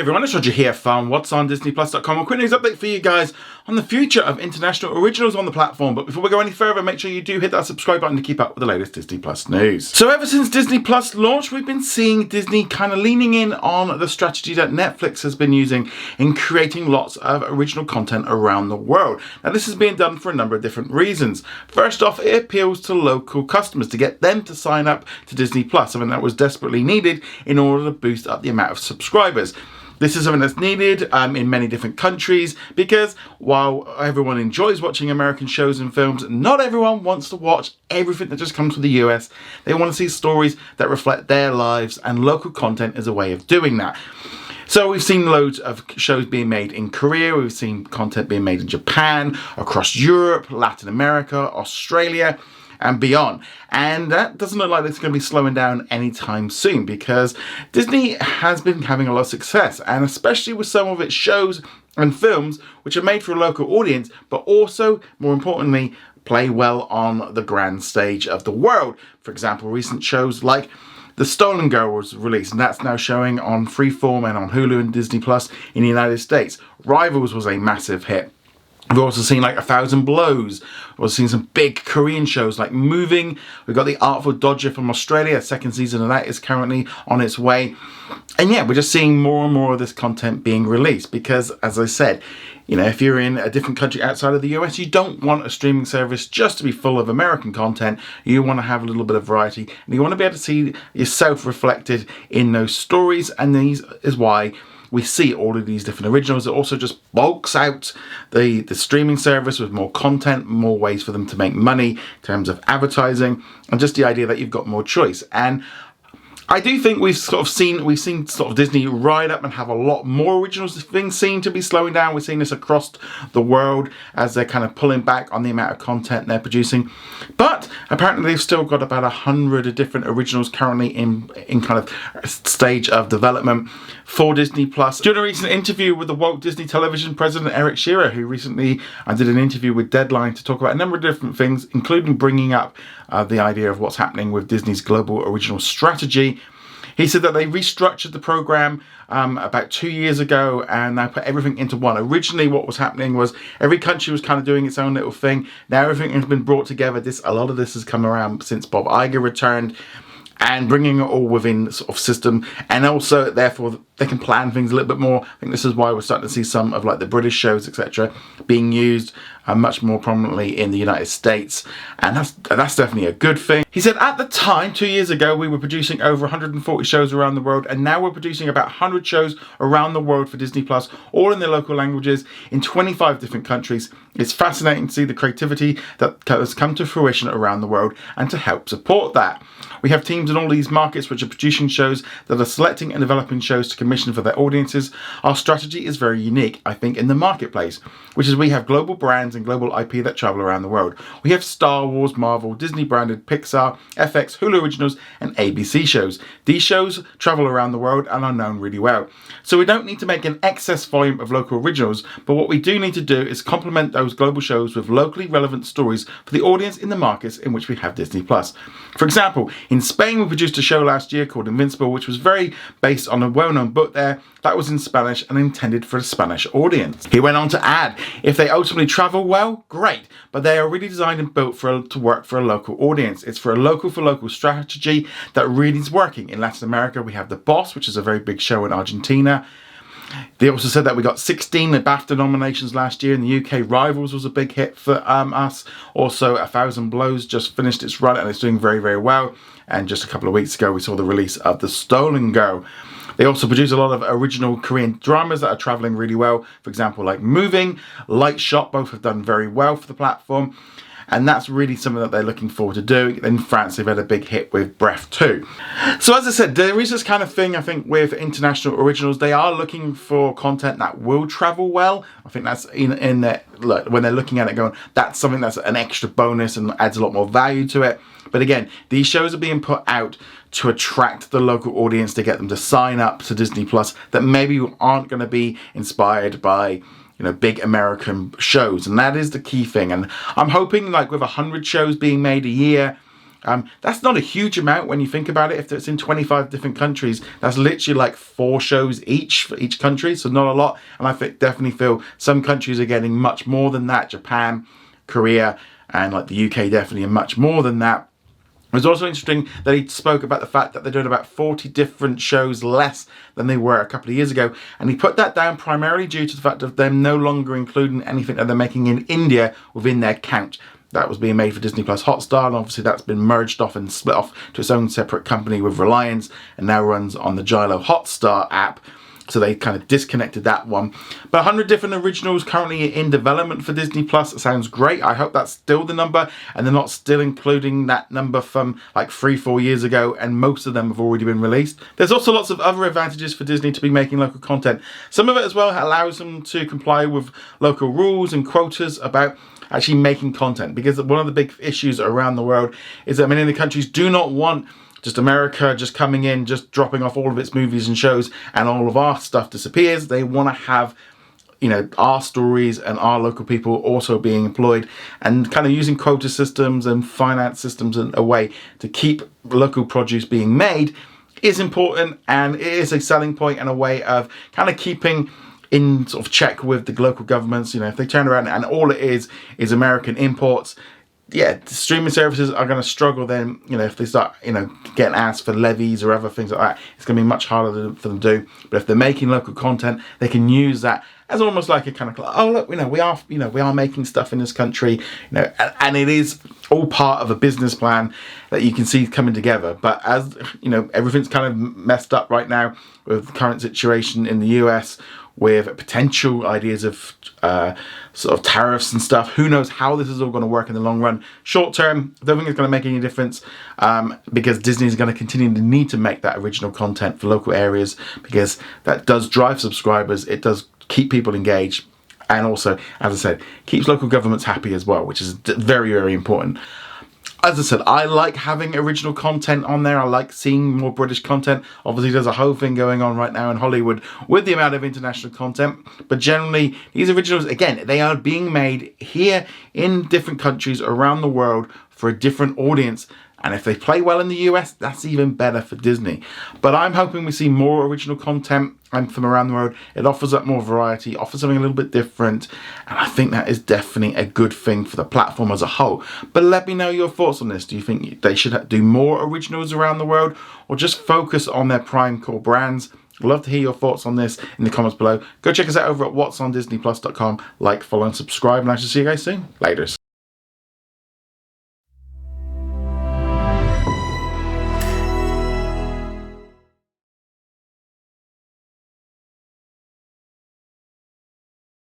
Hey everyone, it's Roger here from what's on DisneyPlus.com. A quick news update for you guys on the future of international originals on the platform. But before we go any further, make sure you do hit that subscribe button to keep up with the latest Disney Plus news. So ever since Disney Plus launched, we've been seeing Disney kind of leaning in on the strategy that Netflix has been using in creating lots of original content around the world. Now this is being done for a number of different reasons. First off, it appeals to local customers to get them to sign up to Disney Plus, something that was desperately needed in order to boost up the amount of subscribers. This is something that's needed in many different countries because while everyone enjoys watching American shows and films, not everyone wants to watch everything that just comes from the US. They want to see stories that reflect their lives, and local content is a way of doing that. So we've seen loads of shows being made in Korea, we've seen content being made in Japan, across Europe, Latin America, Australia, and beyond. And that doesn't look like it's going to be slowing down anytime soon because Disney has been having a lot of success, and especially with some of its shows and films which are made for a local audience, but also, more importantly, play well on the grand stage of the world. For example, recent shows like The Stolen Girl was released, and that's now showing on Freeform and on Hulu and Disney Plus in the United States. Rivals was a massive hit. We've also seen like 1,000 Blows. We've also seen some big Korean shows like Moving. We've got The Artful Dodger from Australia. A second season of that is currently on its way. And yeah, we're just seeing more and more of this content being released because, as I said, you know, if you're in a different country outside of the US, you don't want a streaming service just to be full of American content. You want to have a little bit of variety, and you want to be able to see yourself reflected in those stories. And these is why we see all of these different originals. It also just bulks out the streaming service with more content, more ways for them to make money in terms of advertising, and just the idea that you've got more choice. And I do think we've seen sort of Disney ride up and have a lot more originals. Things seem to be slowing down. We're seeing this across the world as they're kind of pulling back on the amount of content they're producing. But apparently they've still got about 100 different originals currently in kind of stage of development for Disney Plus. During a recent interview with the Walt Disney Television president Eric Shearer, who recently did an interview with Deadline to talk about a number of different things, including bringing up the idea of what's happening with Disney's global original strategy. He said that they restructured the program about 2 years ago and now put everything into one. Originally what was happening was every country was kind of doing its own little thing. Now everything has been brought together. A lot of this has come around since Bob Iger returned, and bringing it all within sort of system, and also therefore they can plan things a little bit more. I think this is why we're starting to see some of like the British shows, etc., being used much more prominently in the United States, and that's definitely a good thing. He said at the time, 2 years ago, we were producing over 140 shows around the world, and now we're producing about 100 shows around the world for Disney Plus, all in their local languages in 25 different countries. It's fascinating to see the creativity that has come to fruition around the world and to help support that. We have teams in all these markets which are producing shows that are selecting and developing shows to commission for their audiences. Our strategy is very unique, I think, in the marketplace, which is we have global brands and global IP that travel around the world. We have Star Wars, Marvel, Disney branded, Pixar, FX, Hulu originals, and ABC shows. These shows travel around the world and are known really well. So we don't need to make an excess volume of local originals, but what we do need to do is complement those global shows with locally relevant stories for the audience in the markets in which we have Disney Plus. For example, in Spain we produced a show last year called Invincible, which was very based on a well-known book there that was in Spanish and intended for a Spanish audience. He went on to add, if they ultimately travel well, great, but they are really designed and built to work for a local audience. It's for a local strategy that really is working. In Latin America we have The Boss, which is a very big show in Argentina. They also said that we got 16 BAFTA nominations last year. In the UK, Rivals was a big hit for us. Also, 1,000 Blows just finished its run and it's doing very, very well. And just a couple of weeks ago, we saw the release of The Stolen Girl. They also produce a lot of original Korean dramas that are traveling really well. For example, like Moving, Light Shot, both have done very well for the platform. And that's really something that they're looking forward to doing. In France, they've had a big hit with Breath 2. So as I said, there is this kind of thing, I think, with international originals. They are looking for content that will travel well. I think that's in their, when they're looking at it going, that's something that's an extra bonus and adds a lot more value to it. But again, these shows are being put out to attract the local audience, to get them to sign up to Disney Plus that maybe aren't going to be inspired by big American shows, and that is the key thing. And I'm hoping, like with 100 shows being made a year, That's not a huge amount when you think about it. If it's in 25 different countries, that's literally like 4 shows each for each country, so not a lot. And I definitely feel some countries are getting much more than that. Japan, Korea, and like the UK definitely are much more than that. It was also interesting that he spoke about the fact that they're doing about 40 different shows less than they were a couple of years ago. And he put that down primarily due to the fact of them no longer including anything that they're making in India within their count. That was being made for Disney Plus Hotstar, and obviously that's been merged off and split off to its own separate company with Reliance, and now runs on the Gilo Hotstar app. So they kind of disconnected that one. But 100 different originals currently in development for Disney Plus. It sounds great. I hope that's still the number and they're not still including that number from like 3-4 years ago, and most of them have already been released. There's also lots of other advantages for Disney to be making local content. Some of it as well allows them to comply with local rules and quotas about actually making content, because one of the big issues around the world is that many of the countries do not want just America just coming in, just dropping off all of its movies and shows, and all of our stuff disappears. They want to have, you know, our stories and our local people also being employed, and kind of using quota systems and finance systems in a way to keep local produce being made is important, and it is a selling point and a way of kind of keeping in sort of check with the local governments. You know, if they turn around and all it is American imports, yeah, the streaming services are going to struggle then, you know, if they start, you know, getting asked for levies or other things like that. It's going to be much harder for them to do. But if they're making local content, they can use that as almost like a kind of, oh look, we are making stuff in this country, you know, and it is all part of a business plan that you can see coming together. But as you know, everything's kind of messed up right now with the current situation in the US, with potential ideas of sort of tariffs and stuff. Who knows how this is all going to work in the long run. Short term, I don't think it's going to make any difference, because Disney is going to continue to need to make that original content for local areas, because that does drive subscribers, it does keep people engaged, and also, as I said, keeps local governments happy as well, which is very, very important. As I said, I like having original content on there. I like seeing more British content. Obviously, there's a whole thing going on right now in Hollywood with the amount of international content. But generally, these originals, again, they are being made here in different countries around the world for a different audience. And if they play well in the US, that's even better for Disney. But I'm hoping we see more original content from around the world. It offers up more variety, offers something a little bit different. And I think that is definitely a good thing for the platform as a whole. But let me know your thoughts on this. Do you think they should do more originals around the world, or just focus on their prime core brands? I'd love to hear your thoughts on this in the comments below. Go check us out over at whatsondisneyplus.com. Like, follow, and subscribe. And I shall see you guys soon. Laters.